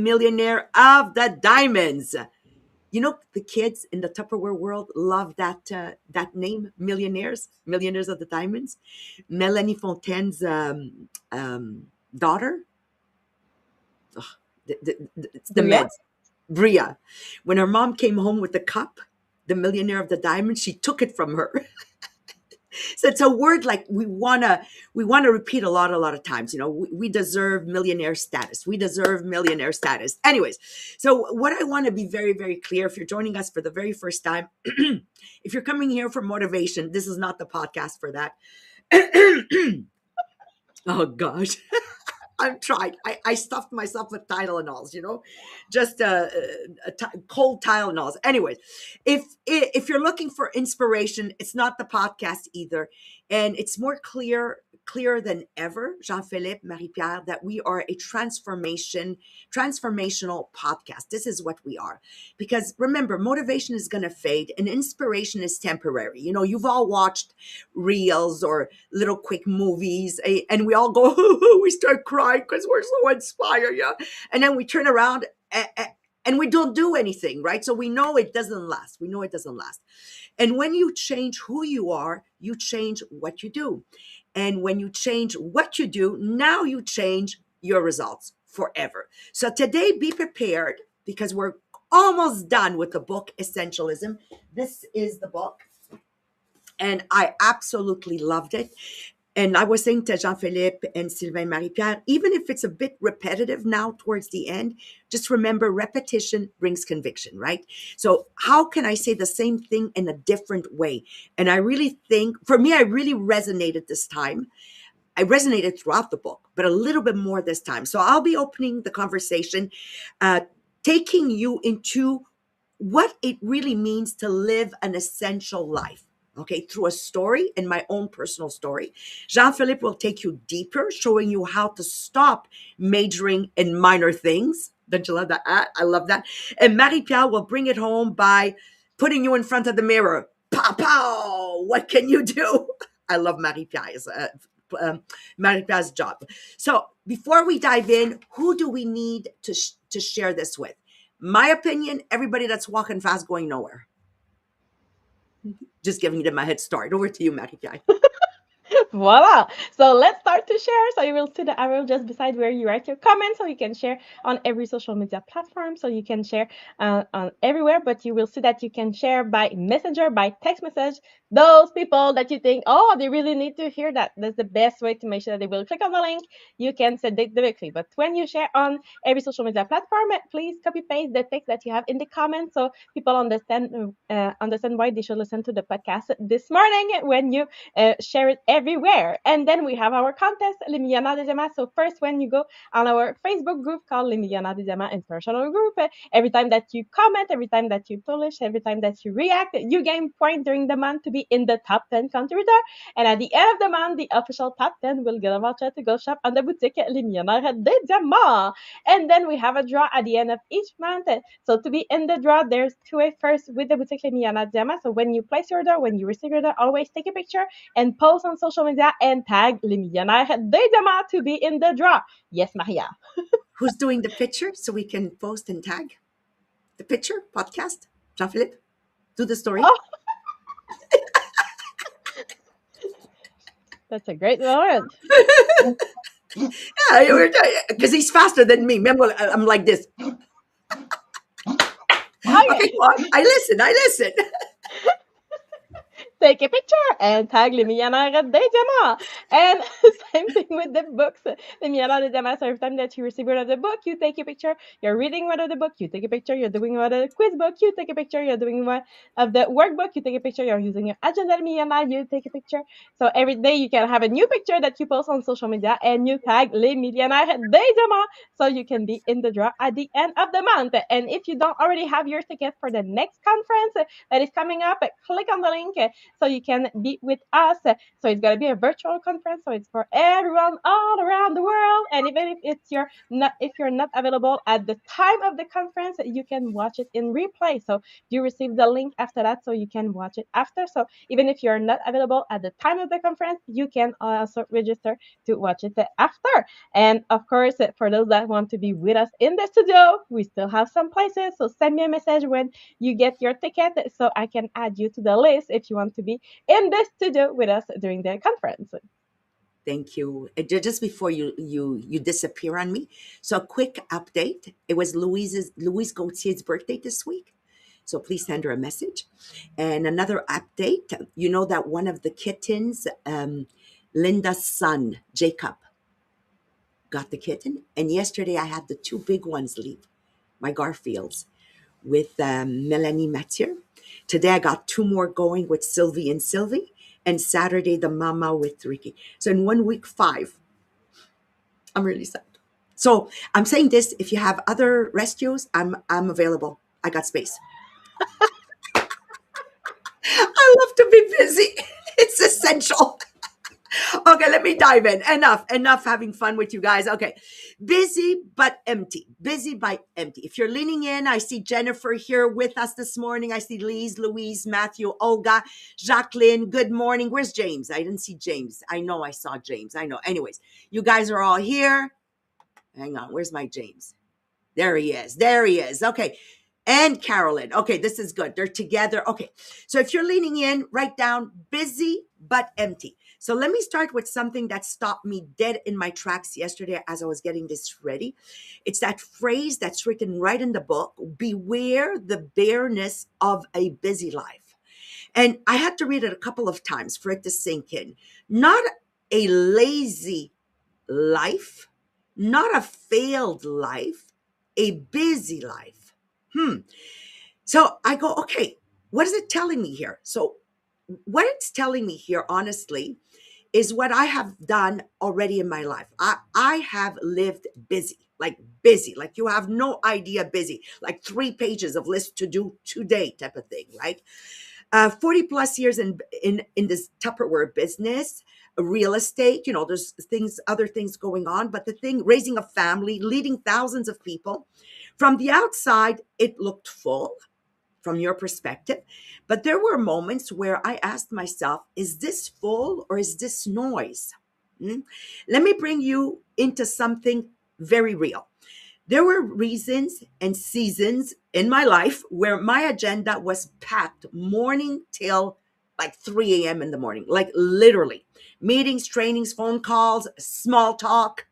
millionaire of the diamonds. You know, the kids in the Tupperware world love that name, millionaires of the diamonds. Melanie Fontaine's daughter, it's the Bria? meds, Bria. When her mom came home with the cup, the millionaire of the diamonds, she took it from her. So it's a word like we wanna repeat a lot of times. You know, we deserve millionaire status. We deserve millionaire status. Anyways, so what I want to be very, very clear, if you're joining us for the very first time, if you're coming here for motivation, this is not the podcast for that. Oh gosh. I'm tried. I stuffed myself with Tylenols, just cold Tylenols. Anyways, if you're looking for inspiration, it's not the podcast either, and it's more clearer than ever, Jean-Philippe, Marie-Pierre, that we are a transformational podcast. This is what we are, because remember, motivation is going to fade, and inspiration is temporary. You know, you've all watched reels or little quick movies, and we all go, we start crying because we're so inspired, yeah. And then we turn around and we don't do anything, right? So we know it doesn't last. We know it doesn't last. And when you change who you are, you change what you do. And when you change what you do, now you change your results forever. So today, be prepared, because we're almost done with the book Essentialism. This is the book, and I absolutely loved it. And I was saying to Jean-Philippe and Sylvain, Marie-Pierre, even if it's a bit repetitive now towards the end, just remember, repetition brings conviction, right? So how can I say the same thing in a different way? And I really think, for me, I really resonated this time. I resonated throughout the book, but a little bit more this time. So I'll be opening the conversation, taking you into what it really means to live an essential life. Okay, through a story and my own personal story. Jean-Philippe will take you deeper, showing you how to stop majoring in minor things. Don't you love that? I love that. And Marie-Pierre will bring it home by putting you in front of the mirror. Pow, pow! What can you do? I love Marie-Pierre's job. So before we dive in, who do we need to share this with? My opinion, everybody that's walking fast, going nowhere. Just giving them a head start. Over to you, Marie-Pierre. Voila. So let's start to share. So you will see the arrow just beside where you write your comments. So you can share on every social media platform. So you can share on everywhere, but you will see that you can share by messenger, by text message. Those people that you think, oh, they really need to hear that. That's the best way to make sure that they will click on the link. You can send it directly. But when you share on every social media platform, please copy paste the text that you have in the comments so people understand why they should listen to the podcast this morning when you share it everywhere. And then we have our contest, Les Millionnaires des Diamants. So first, when you go on our Facebook group called Les Millionnaires des Diamants Inspirational Group, every time that you comment, every time that you publish, every time that you react, you gain points during the month to be in the top 10 contributor. And at the end of the month, the official top 10 will get a voucher to go shop on the boutique Les Millionnaires des Diamants. And then we have a draw at the end of each month. So to be in the draw, there's two ways. First, with the boutique Les Millionnaires des Diamants. So when you place your order, when you receive your order, always take a picture and post on social media and tag Les Millionnaires des Diamants to be in the draw. Yes, Maria. Who's doing the picture so we can post and tag the picture podcast? Jean-Philippe, do the story. Oh. That's a great word. Yeah, because he's faster than me. Remember, I'm like this. Okay, well, I listen. Take a picture and tag Les Millionnaires des Diamants. And same thing with the books. Les Millionnaires des Diamants, so every time that you receive one of the book, you take a picture. You're reading one of the book, you take a picture. You're doing one of the quiz book, you take a picture. You're doing one of the workbook, you take a picture. You're using your agenda Millionnaire, you take a picture. So every day you can have a new picture that you post on social media and you tag Les Millionnaires des Diamants so you can be in the draw at the end of the month. And if you don't already have your ticket for the next conference that is coming up, click on the link so you can be with us. So it's gonna be a virtual conference, so it's for everyone all around the world. And even if you're not available at the time of the conference, you can watch it in replay. So you receive the link after that, so you can watch it after. So even if you're not available at the time of the conference, you can also register to watch it after. And of course, for those that want to be with us in the studio, we still have some places. So send me a message when you get your ticket so I can add you to the list if you want to be in the studio with us during the conference. Thank you. Just before you disappear on me, so a quick update. It was Louise Gautier's birthday this week, so please send her a message. And another update. You know that one of the kittens, Linda's son Jacob, got the kitten, and yesterday I had the two big ones leave, my Garfields, with Melanie Mathieu. Today I got two more going with Sylvie and Sylvie, and Saturday the mama with Ricky. So in 1 week, five. I'm really sad. So I'm saying this: if you have other rescues, I'm available. I got space. I love to be busy. It's essential. Okay, let me dive in. Enough having fun with you guys. Okay, busy but empty. Busy but empty. If you're leaning in, I see Jennifer here with us this morning. I see Lise, Louise, Matthew, Olga, Jacqueline. Good morning. Where's James? I didn't see James. I know I saw James. I know. Anyways, you guys are all here. Hang on. Where's my James? There he is. There he is. Okay. And Carolyn. Okay, this is good. They're together. Okay. So if you're leaning in, write down busy but empty. So let me start with something that stopped me dead in my tracks yesterday as I was getting this ready. It's that phrase that's written right in the book: beware the bareness of a busy life. And I had to read it a couple of times for it to sink in. Not a lazy life, not a failed life, a busy life. So I go, okay, what is it telling me here? So what it's telling me here, honestly, is what I have done already in my life. I have lived busy, like you have no idea busy, like 3 pages of list to do today type of thing, right? 40 plus years in this Tupperware business, real estate, there's other things going on, but the thing, raising a family, leading thousands of people. From the outside, it looked full from your perspective, but there were moments where I asked myself, is this full or is this noise? Let me bring you into something very real. There were reasons and seasons in my life where my agenda was packed morning till like 3 a.m. in the morning, like literally meetings, trainings, phone calls, small talk,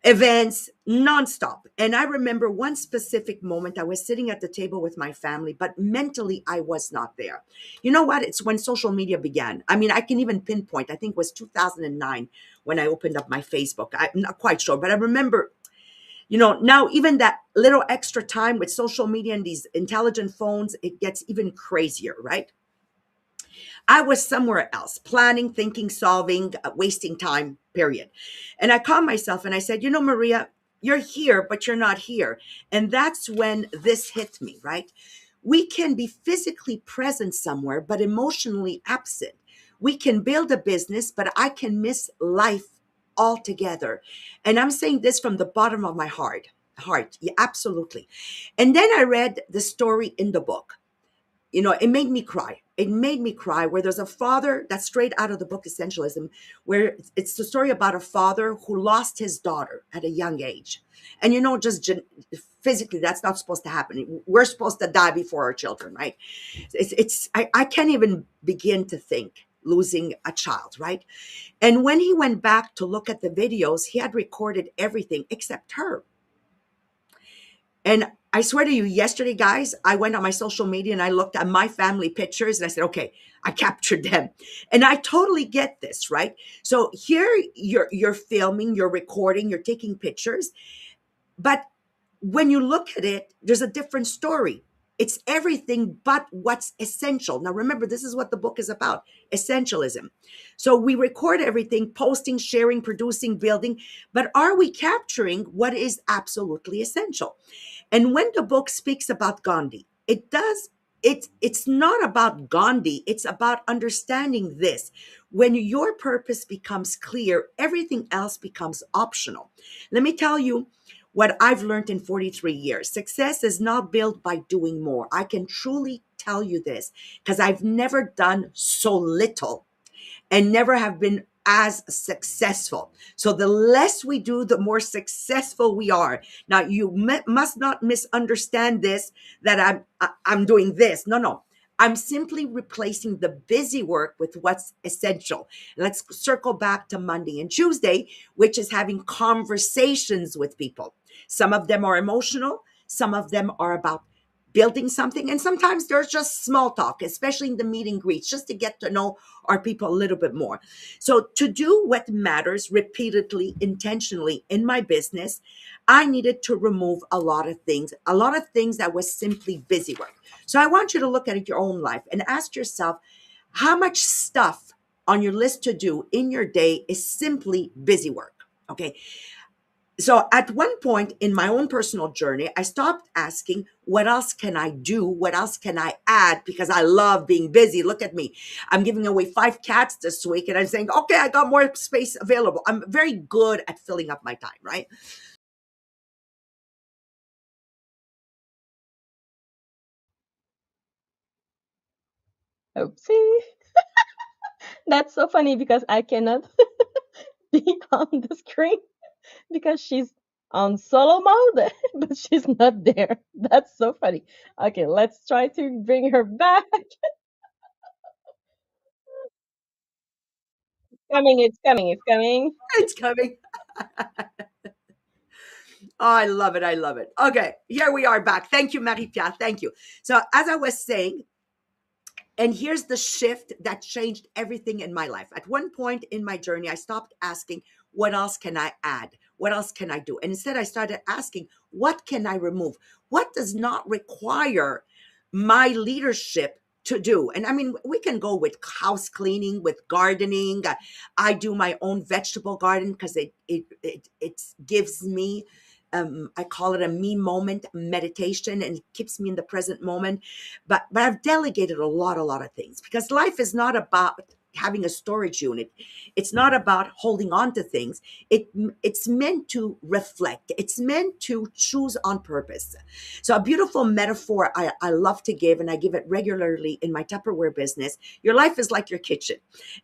events, nonstop. And I remember one specific moment. I was sitting at the table with my family, but mentally I was not there. You know what? It's when social media began. I mean, I can even pinpoint, I think it was 2009 when I opened up my Facebook. I'm not quite sure, but I remember, now even that little extra time with social media and these intelligent phones, it gets even crazier, right? I was somewhere else, planning, thinking, solving, wasting time, period. And I called myself and I said, Maria, you're here, but you're not here. And that's when this hit me, right? We can be physically present somewhere, but emotionally absent. We can build a business, but I can miss life altogether. And I'm saying this from the bottom of my heart. Yeah, absolutely. And then I read the story in the book. It made me cry. It made me cry where there's a father that's straight out of the book Essentialism, where it's the story about a father who lost his daughter at a young age. And just physically, that's not supposed to happen. We're supposed to die before our children, right? I can't even begin to think losing a child, right? And when he went back to look at the videos, he had recorded everything except her. And I swear to you, yesterday, guys, I went on my social media and I looked at my family pictures and I said, okay, I captured them. And I totally get this, right? So here you're filming, you're recording, you're taking pictures. But when you look at it, there's a different story. It's everything but what's essential. Now, remember, this is what the book is about, essentialism. So we record everything, posting, sharing, producing, building, but are we capturing what is absolutely essential? And when the book speaks about Gandhi, it's not about Gandhi, it's about understanding this. When your purpose becomes clear, everything else becomes optional. Let me tell you what I've learned in 43 years. Success is not built by doing more. I can truly tell you this because I've never done so little and never have been as successful. So the less we do, the more successful we are. Now you must not misunderstand this, that I'm doing this. No, no. I'm simply replacing the busy work with what's essential. Let's circle back to Monday and Tuesday, which is having conversations with people. Some of them are emotional, some of them are about building something, and sometimes there's just small talk, especially in the meet and greets, just to get to know our people a little bit more. So to do what matters repeatedly, intentionally in my business, I needed to remove a lot of things that was simply busy work. So I want you to look at your own life and ask yourself, how much stuff on your list to do in your day is simply busy work? Okay. So at one point in my own personal journey, I stopped asking, what else can I do? What else can I add? Because I love being busy. Look at me. I'm giving away 5 cats this week and I'm saying, okay, I got more space available. I'm very good at filling up my time, right? Oopsie. That's so funny because I cannot be on the screen because she's on solo mode, but she's not there. That's so funny. Okay, let's try to bring her back. Coming, it's coming, it's coming. It's coming. Oh, I love it. I love it. Okay, here we are back. Thank you, Marie-Pierre. Thank you. So as I was saying, and here's the shift that changed everything in my life. At one point in my journey, I stopped asking, what else can I add? What else can I do? And instead, I started asking, what can I remove? What does not require my leadership to do? And I mean, we can go with house cleaning, with gardening. I do my own vegetable garden because it gives me, I call it a me moment meditation, and it keeps me in the present moment. But I've delegated a lot of things because life is not about having a storage unit. It's not about holding on to things. It's meant to reflect. It's meant to choose on purpose. So a beautiful metaphor I love to give, and I give it regularly in my Tupperware business. Your life is like your kitchen.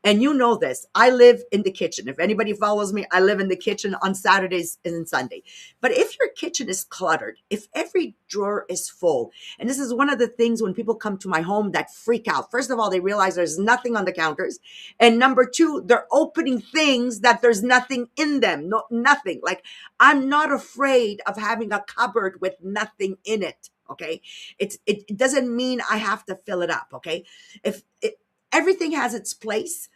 And you know this. I live in the kitchen. If anybody follows me, I live in the kitchen on Saturdays and Sunday. But if your kitchen is cluttered, if every drawer is full, and this is one of the things when people come to my home that freak out. First of all, they realize there's nothing on the counters. And number two, they're opening things that there's nothing in them. No, nothing. Like, I'm not afraid of having a cupboard with nothing in it. Okay. It doesn't mean I have to fill it up. Okay. If it, everything has its place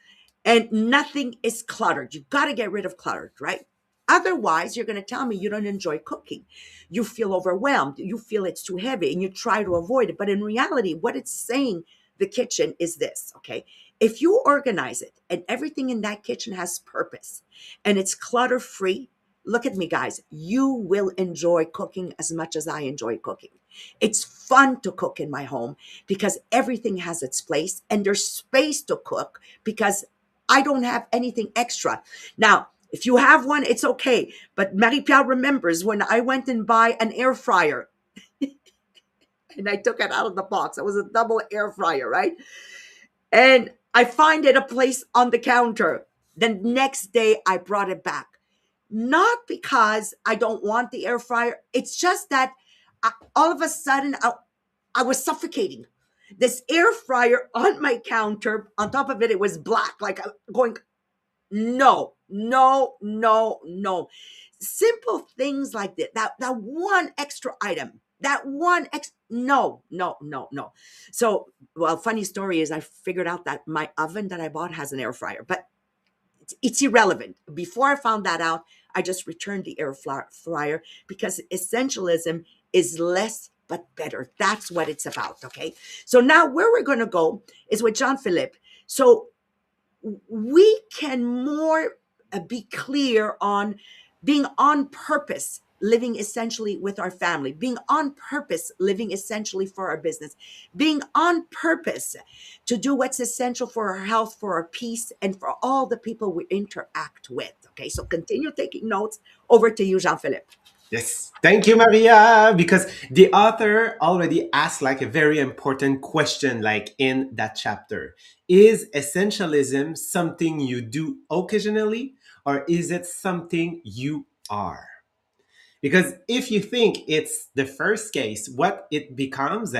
and nothing is cluttered, you got to get rid of cluttered, right? Otherwise, you're going to tell me you don't enjoy cooking. You feel overwhelmed. You feel it's too heavy and you try to avoid it. But in reality, what it's saying, the kitchen, is this, okay? If you organize it and everything in that kitchen has purpose and it's clutter free, look at me, guys, you will enjoy cooking as much as I enjoy cooking. It's fun to cook in my home because everything has its place and there's space to cook because I don't have anything extra. Now, if you have one, it's okay. But Marie-Pierre remembers when I went and buy an air fryer and I took it out of the box. It was a double air fryer, right? And I find it a place on the counter. The next day I brought it back. Not because I don't want the air fryer. It's just that all of a sudden I was suffocating. This air fryer on my counter, on top of it, it was black, like going, no, no, no, no. Simple things like that. That one extra item. That one no, no, no, no. So, well, funny story is I figured out that my oven that I bought has an air fryer, but it's irrelevant. Before I found that out, I just returned the air fryer because essentialism is less but better. That's what it's about. Okay. So now where we're going to go is with Jean Philippe. So we can more be clear on being on purpose living essentially with our family, being on purpose, living essentially for our business, being on purpose to do what's essential for our health, for our peace, and for all the people we interact with. Okay, so continue taking notes. Over to you, Jean Philippe. Yes. Thank you, Maria. Because the author already asked like a very important question, like in that chapter. Is essentialism something you do occasionally, or is it something you are? Because if you think it's the first case, what it becomes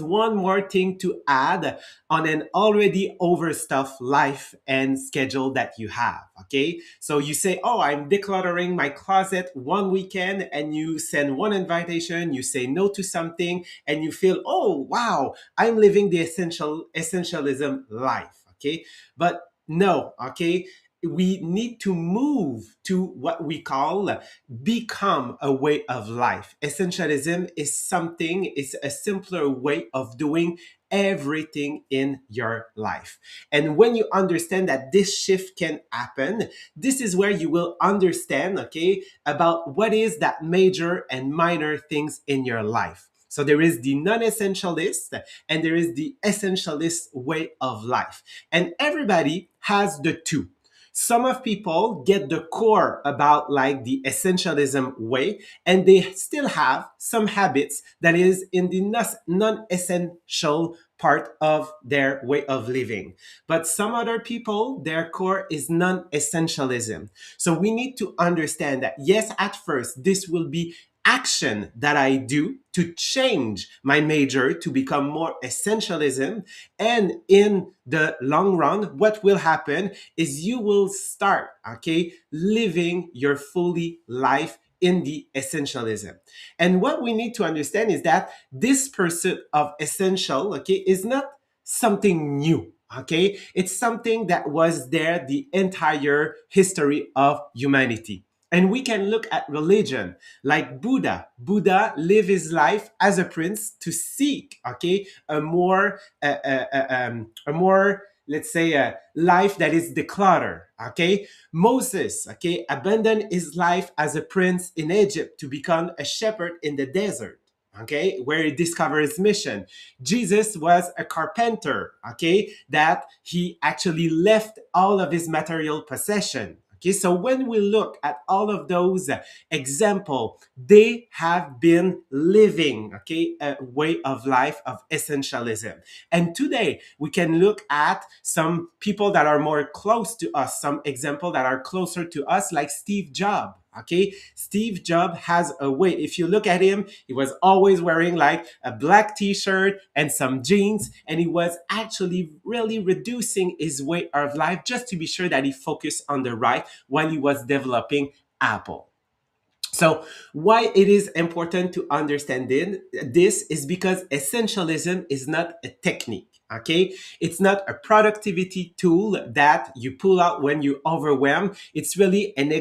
one more thing to add on an already overstuffed life and schedule that you have. Okay. So you say, oh, I'm decluttering my closet one weekend, and you send one invitation, you say no to something, and you feel, oh, wow, I'm living the essentialism life. Okay. But no, okay. We need to move to what we call become a way of life. Essentialism is something, it's a simpler way of doing everything in your life. And when you understand that this shift can happen, this is where you will understand, okay, about what is that major and minor things in your life. So there is the non-essentialist and there is the essentialist way of life. And everybody has the two. Some of people get the core about like the essentialism way, and they still have some habits that is in the non-essential part of their way of living. But some other people, their core is non-essentialism. So we need to understand that yes, at first this will be action that I do to change my major to become more essentialism. And in the long run, what will happen is you will start, okay, living your fully life in the essentialism. And what we need to understand is that this pursuit of essential, okay, is not something new. Okay, it's something that was there the entire history of humanity. And we can look at religion like Buddha. Buddha lived his life as a prince to seek, okay, a more, let's say, a life that is decluttered. Okay, Moses, okay, abandoned his life as a prince in Egypt to become a shepherd in the desert. Okay, where he discovered his mission. Jesus was a carpenter, okay, that he actually left all of his material possession. Okay, so when we look at all of those example, they have been living, okay, a way of life of essentialism. And today we can look at some people that are more close to us, some example that are closer to us, like Steve Jobs. Okay, Steve Jobs has a way. If you look at him, he was always wearing like a black t-shirt and some jeans, and he was actually really reducing his way of life just to be sure that he focused on the right while he was developing Apple. So why it is important to understand this is because essentialism is not a technique. Okay, it's not a productivity tool that you pull out when you overwhelm. It's really an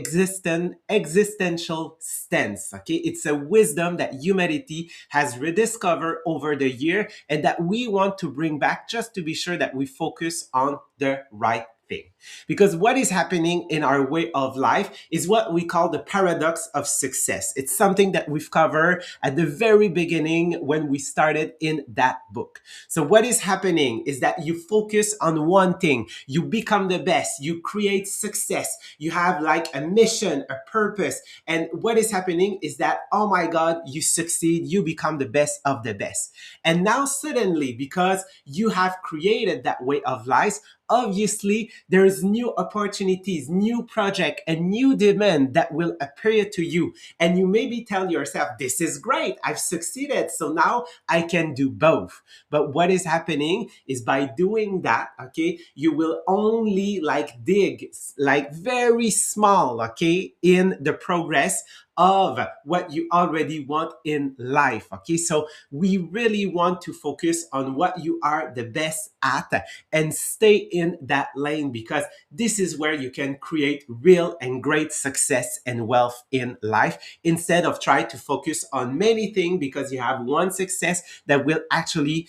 existential stance. Okay, it's a wisdom that humanity has rediscovered over the year and that we want to bring back just to be sure that we focus on the right thing. Because what is happening in our way of life is what we call the paradox of success. It's something that we've covered at the very beginning when we started in that book. So what is happening is that you focus on one thing, you become the best, you create success, you have like a mission, a purpose. And what is happening is that, oh my God, you succeed, you become the best of the best. And now suddenly, because you have created that way of life, obviously there's new opportunities, new project, and new demand that will appear to you. And you maybe tell yourself, this is great, I've succeeded, so now I can do both. But what is happening is by doing that, okay, you will only like dig like very small, okay, in the progress of what you already want in life. Okay, so we really want to focus on what you are the best at and stay in that lane, because this is where you can create real and great success and wealth in life, instead of trying to focus on many things, because you have one success that will actually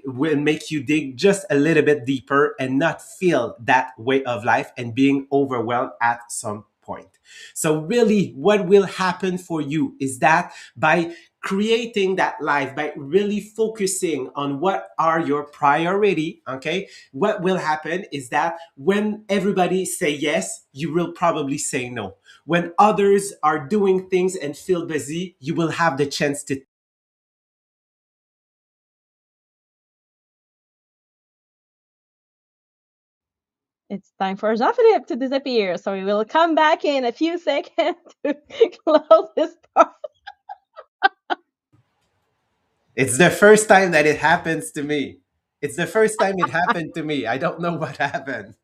will make you dig just a little bit deeper and not feel that way of life and being overwhelmed at some point. point. So really what will happen for you is that by creating that life, by really focusing on what are your priority, okay, what will happen is that when everybody say yes, you will probably say no. When others are doing things and feel busy, you will have the chance to. It's time for Jean-Philippe to disappear, so we will come back in a few seconds to close this part. It's the first time that it happens to me. It's the first time it happened to me. I don't know what happened.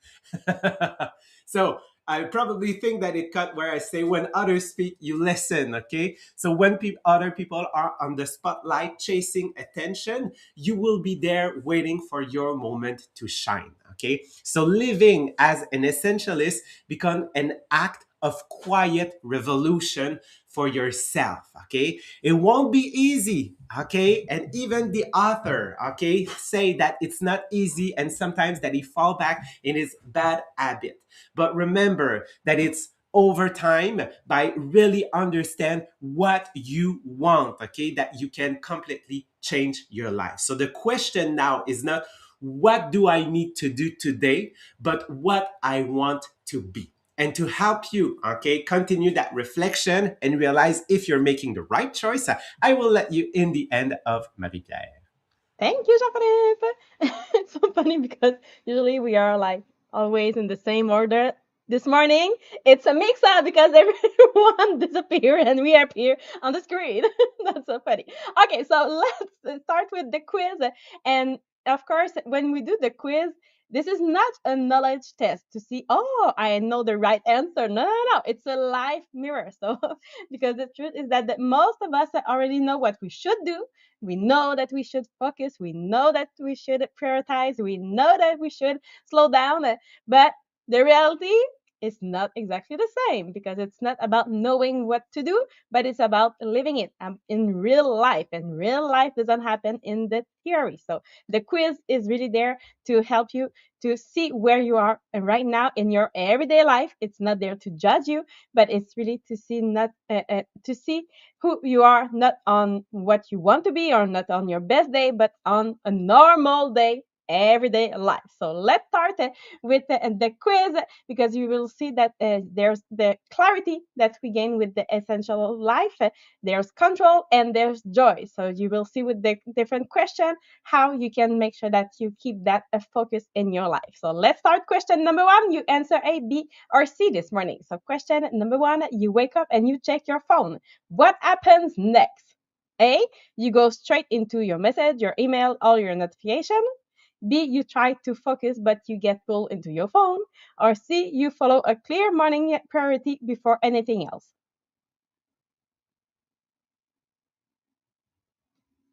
So I probably think that it cut where I say, when others speak, you listen. Okay. So when other people are on the spotlight chasing attention, you will be there waiting for your moment to shine. Okay. So living as an essentialist become an act of quiet revolution for yourself. Okay. It won't be easy. Okay. And even the author, okay, say that it's not easy and sometimes that he fall back in his bad habit. But remember that it's over time by really understand what you want, okay, that you can completely change your life. So the question now is not what do I need to do today, but what I want to be. And to help you, okay, continue that reflection and realize if you're making the right choice, I will let you in the end of Marie-Pierre. Thank you, Jean-Philippe. It's so funny because usually we are like always in the same order. This morning, it's a mix-up because everyone disappeared and we appear on the screen. That's so funny. Okay, so let's start with the quiz. And of course, when we do the quiz, this is not a knowledge test to see, oh, I know the right answer. No, no, no. It's a live mirror. So, because the truth is that most of us already know what we should do. We know that we should focus. We know that we should prioritize. We know that we should slow down. But the reality is not exactly the same because it's not about knowing what to do, but it's about living it in real life. And real life doesn't happen in the theory. So the quiz is really there to help you to see where you are right now in your everyday life. It's not there to judge you, but it's really to see not to see who you are, not on what you want to be or not on your best day, but on a normal day, everyday life. So let's start with the quiz because you will see that there's the clarity that we gain with the essential life. There's control and there's joy. So you will see with the different question how you can make sure that you keep that focus in your life. So let's start. Question number one, you answer A, B, or C this morning. So question number one, you wake up and you check your phone. What happens next? A, you go straight into your message, your email, all your notification. B, you try to focus but you get pulled into your phone. Or C, you follow a clear morning priority before anything else.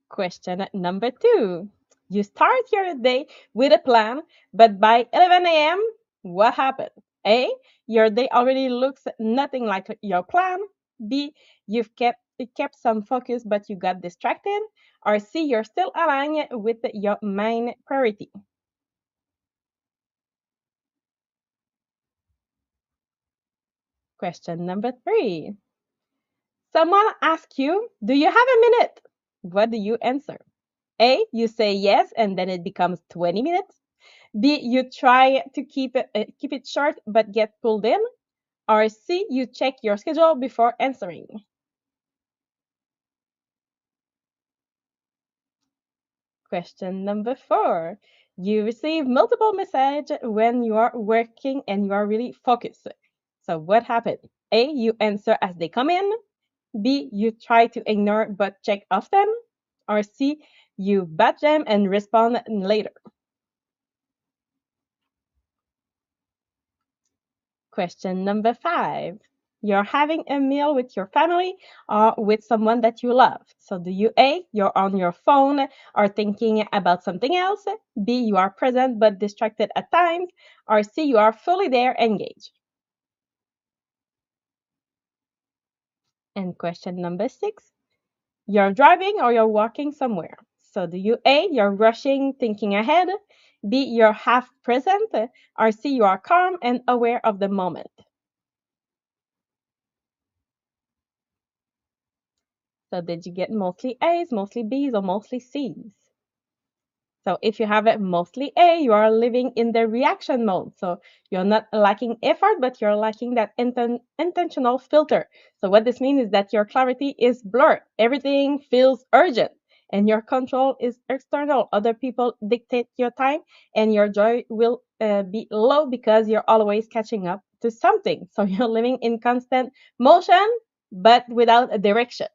Question number two. You start your day with a plan, but by 11 a.m., what happened? A, your day already looks nothing like your plan. B, you've kept some focus, but you got distracted. Or C, you're still aligned with your main priority. Question number three. Someone asks you, do you have a minute? What do you answer? A, you say yes, and then it becomes 20 minutes. B, you try to keep it short but get pulled in. Or C, you check your schedule before answering. Question number four. You receive multiple messages when you are working and you are really focused. So what happened? A, you answer as they come in. B, you try to ignore but check often. Or C, you batch them and respond later. Question number five. You're having a meal with your family or with someone that you love. So do you A, you're on your phone or thinking about something else? B, you are present but distracted at times? Or C, you are fully there, engaged? And question number six. You're driving or you're walking somewhere. So do you A, you're rushing, thinking ahead? B, you're half present? Or C, you are calm and aware of the moment? So did you get mostly A's, mostly B's, or mostly C's? So if you have it mostly A, you are living in the reaction mode. So you're not lacking effort, but you're lacking that intentional filter. So what this means is that your clarity is blurred. Everything feels urgent and your control is external. Other people dictate your time and your joy will be low because you're always catching up to something. So you're living in constant motion, but without a direction.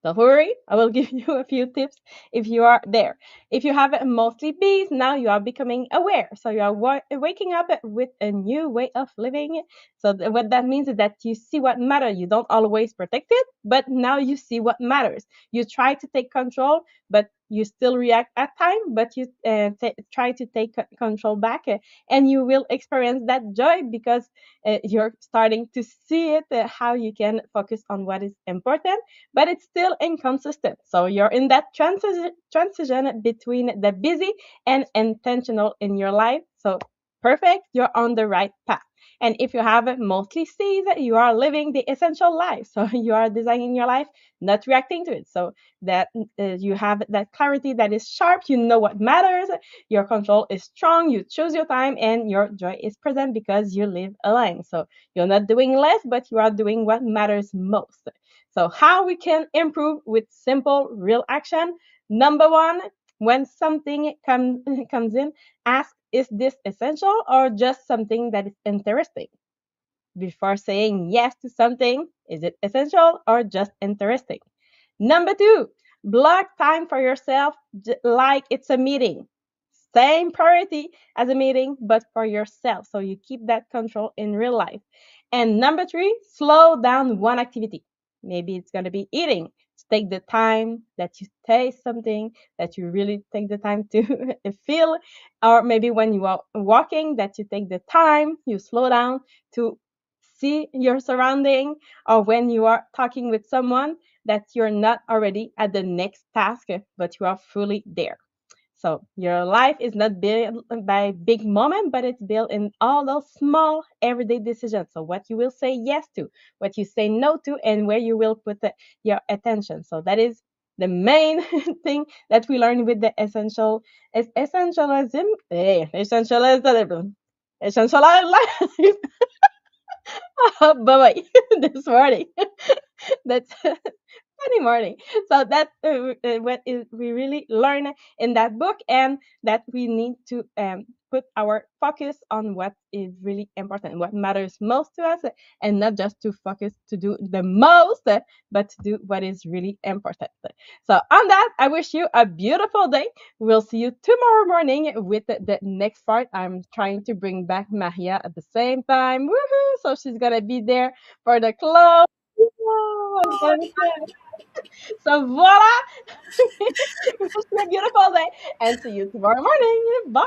Don't worry, I will give you a few tips if you are there. If you have mostly B's, now you are becoming aware. So you are waking up with a new way of living. So what that means is that you see what matters. You don't always protect it, but now you see what matters. You try to take control, but you still react at time, but you try to take control back, and you will experience that joy because you're starting to see it, how you can focus on what is important, but it's still inconsistent. So you're in that transition between the busy and intentional in your life. So perfect, you're on the right path. And if you have mostly C's, you are living the essential life. So you are designing your life, not reacting to it. So that you have that clarity that is sharp, you know what matters, your control is strong, you choose your time, and your joy is present because you live aligned. So you're not doing less, but you are doing what matters most. So how we can improve with simple, real action. Number one, when something comes in, ask, is this essential or just something that is interesting? Before saying yes to something, is it essential or just interesting? Number two, block time for yourself like it's a meeting. Same priority as a meeting, but for yourself. So you keep that control in real life. And number three, slow down one activity. Maybe it's going to be eating. Take the time that you taste something, that you really take the time to feel, or maybe when you are walking, that you take the time, you slow down to see your surrounding, or when you are talking with someone, that you're not already at the next task, but you are fully there. So your life is not built by big moments, but it's built in all those small everyday decisions. So what you will say yes to, what you say no to, and where you will put your attention. So that is the main thing that we learn with the essentialism, essentialism, essentialism. Bye bye this morning. That's funny morning. So that what is we really learn in that book, and that we need to put our focus on what is really important, what matters most to us, and not just to focus to do the most, but to do what is really important. So on that, I wish you a beautiful day. We'll see you tomorrow morning with the next part. I'm trying to bring back Maria at the same time. Woohoo! So she's gonna be there for the close. So voila! Wish you a beautiful day and see you tomorrow morning. Bye.